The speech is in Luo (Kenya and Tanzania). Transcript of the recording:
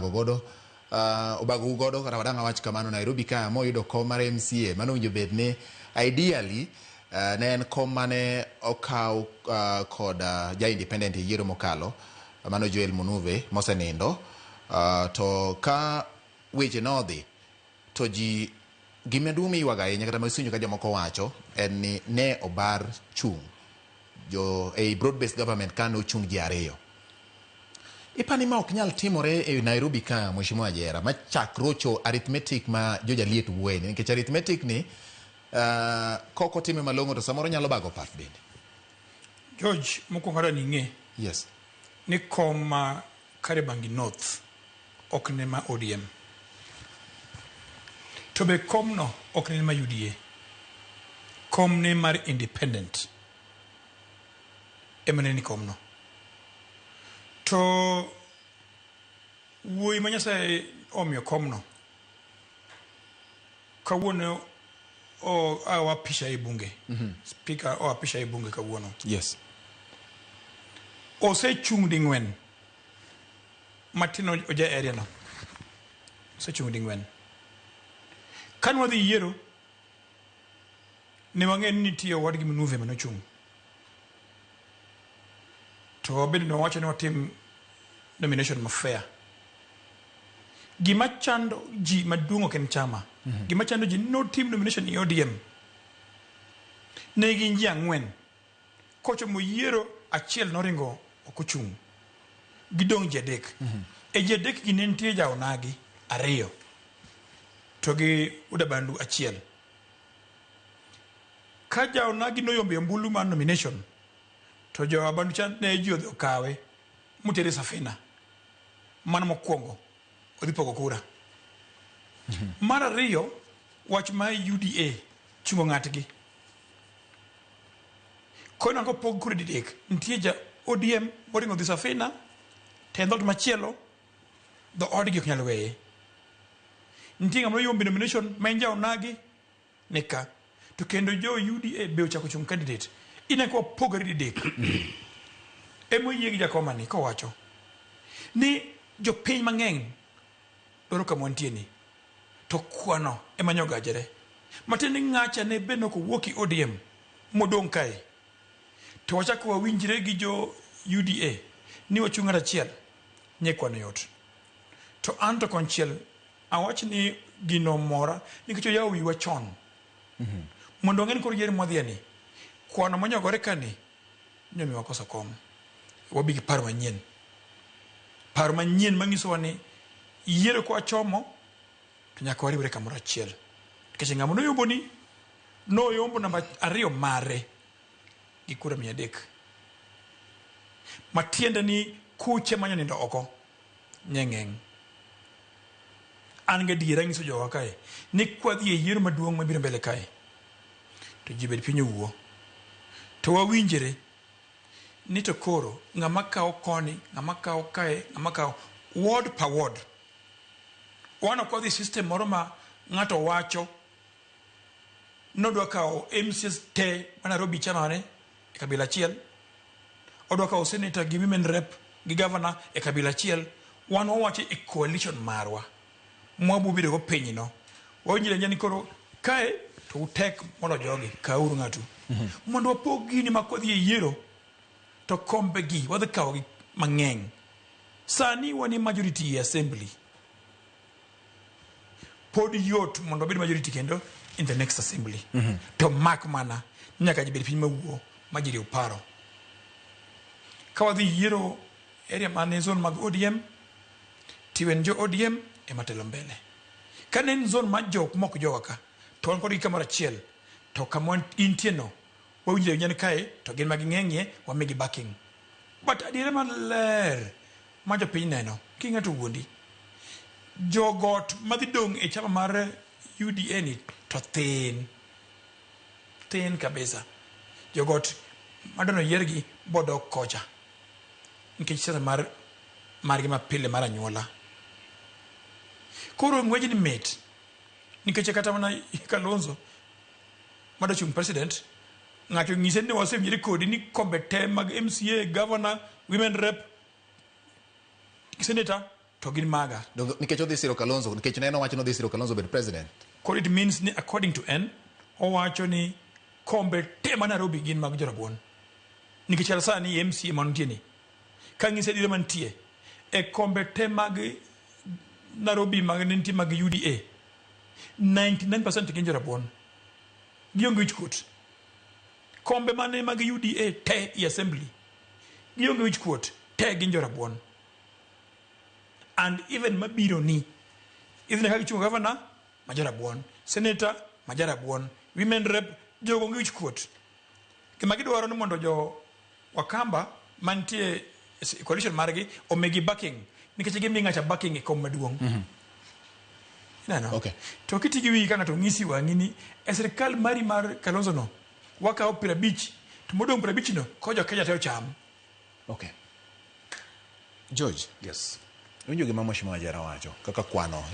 godo obago godo kata wadanga wach kamano Nairobi ka moyudo kom mar MCA mano winjo bedne ideally ne en kom mane okaw kod ja independent yiero mokalo mano Joel Munuve mosenindo to ka weche nodhi to ji gimeduomi yuaga ahinya kata masinyo ka jomoko wacho en ni ne obar chung jo broad based government kano chung ji ariyo. Ipani ma ok nyal timore e Nairobi ka Mheshimiwa Jera ma chakrocho arithmetic ma jojaliet wuoyeni nikech arithmetic ni koko time malongo to samoro nyalo bago path bende. George mokwongo ning'e. Yes. Ni kom Kariobangi North ok ne ma ODM. To be kom no ok ne ma UDA. Kom ne mar independent. Emane ni kom no. To wuoyi ma Nyasaye omiyo kom no kawuono awapisha e bunge. Speaker awapisha e bunge kawuono. Yes. Ose chung dingwen matino oja area no. Ose chung dingwen. Kan wadhi yiero ne wang'en ni tiyo wadgi Munuve mano chung. To wabedo no wacho ni watim nomination ma fair. Gima chando ji maduong' ken chama. Gima chando ji no team nomination i ODM. Ne gin ji ang'wen. Kocho mo yiero achiel noringo okuchung. Gidong ji adek. E ji adek gi ne nitie jaonagi ariyo. To gi udabandu achiel. Ka jaonagi noyombe mbulu man nomination. To jo abandu chan ne ji odhi okawe mutere safina. Mano mokwongo odhi pogo kura. Mar ariyo wach ma UDA chungo ng'atgi. Kono ango pogo kura didek. Nitie ja ODM moringo dhi safina. Tendot machielo do odgi ok nyal weye. Nitie ng'ama noyombe nomination ma en jaonagi nika. To kendo jo UDA be ochako chung candidate. Ina kwa pogore didek. Emo yegi jakomani ko wacho ni jo piny mang'eny doro kama wantie ni to kwano ema nyogajere matende ng'acha ne beno ko wuoki ODM modong kae to wachako wawinjre gi jo UDA ni wachung achiel nye kwano yot to anto konchiel awach ni gino mora nikech yawo wiwa chon mondo ng'en kor yier modhiani kwano manyogore kani nyomi wakoso kom wabigi paro manyien mangiso ni yiero kwa chomo to nyaka wariwre kamoro achiel nikech ng'ama noyombo ni noyombo namba ariyo mare gi kura 300 matiende ni kuche manyo nindo oko nyeng'eng an ga diera ngiso jowa kae ni kwadhi e yiero maduong' mabiro mbele kae to jibed piny owuo to wawinjre ni to koro ng'ama kawo koni ng'ama kawo kae ng'ama kawo ward per ward wano kodhi system moro ma ng'ato wacho nodwa kawo MCs te ma Nairobi chanone e kabila achiel odwa kawo senator gi women rep gi governor e kabila achiel wan wawacho e coalition marwa mwabubido go piny no wawinjre nyani koro kae to utek mondo jogi kauru ng'atu mondo wapog gini makodhi e yiero to kombe gi wadhi kawo gi mang'eny sani wani majority e assembly pod yot mondo obed majority kendo in the next assembly to mak mana nyaka jibed piny mawuo majiri uparo ka wadhi yiero area mane zone mag ODM tiwen jo ODM e matelo mbele ka nen zone ma jok mok jowa ka to wan kod gi kamoro achiel to kama intie no wawinjre nyen kae to gin magi ng'eng'ie wamigi backing but adiere maler ma jo piny neno king'ato wuondi jogot madhi dong e chama mar UDA ni to thin kabisa jogot madono yiergi bodo kocha nikech sasa margi mapile mar anyuola koro ng'weji ni mit nikech kata mana Kalonzo madochung president ng'ato ng'ise ni wasewinjre kodi ni kombe te mag MCA governor women rep senator to gin maga. Nikech odhi siro Kalonzo, nikech neno wacho no odhi siro Kalonzo bed president. Kod it means ni according to N, owacho ni kombe te ma Nairobi gin mag jorabuon. Nikech alsa ni MCA mantie ni. Kangise dire mantie e kombe te mag Nairobi mag nenti mag UDA. 99% gin jorabuon. Gionge wich quote. Kombe mane mag UDA te i assembly. Gionge wich quote te gin jorabuon. And even mabiro ni even kaka governor majarabuon, senator majarabuon, women rep jogo ngi wich quote. Kima gidwaro ni mondo jo Wakamba mantie coalition margi omegi backing nikech gimi ngacha backing e kom maduong. No. Okay. To kitigi wi kana to ngisi wangini e sirkal mari mar Kalonzo no waka opira beach to modong opira beach no ko jo Kenya teo cham. Okay. George. Yes. Winjo gima Mheshimiwa Jera wacho kaka kwano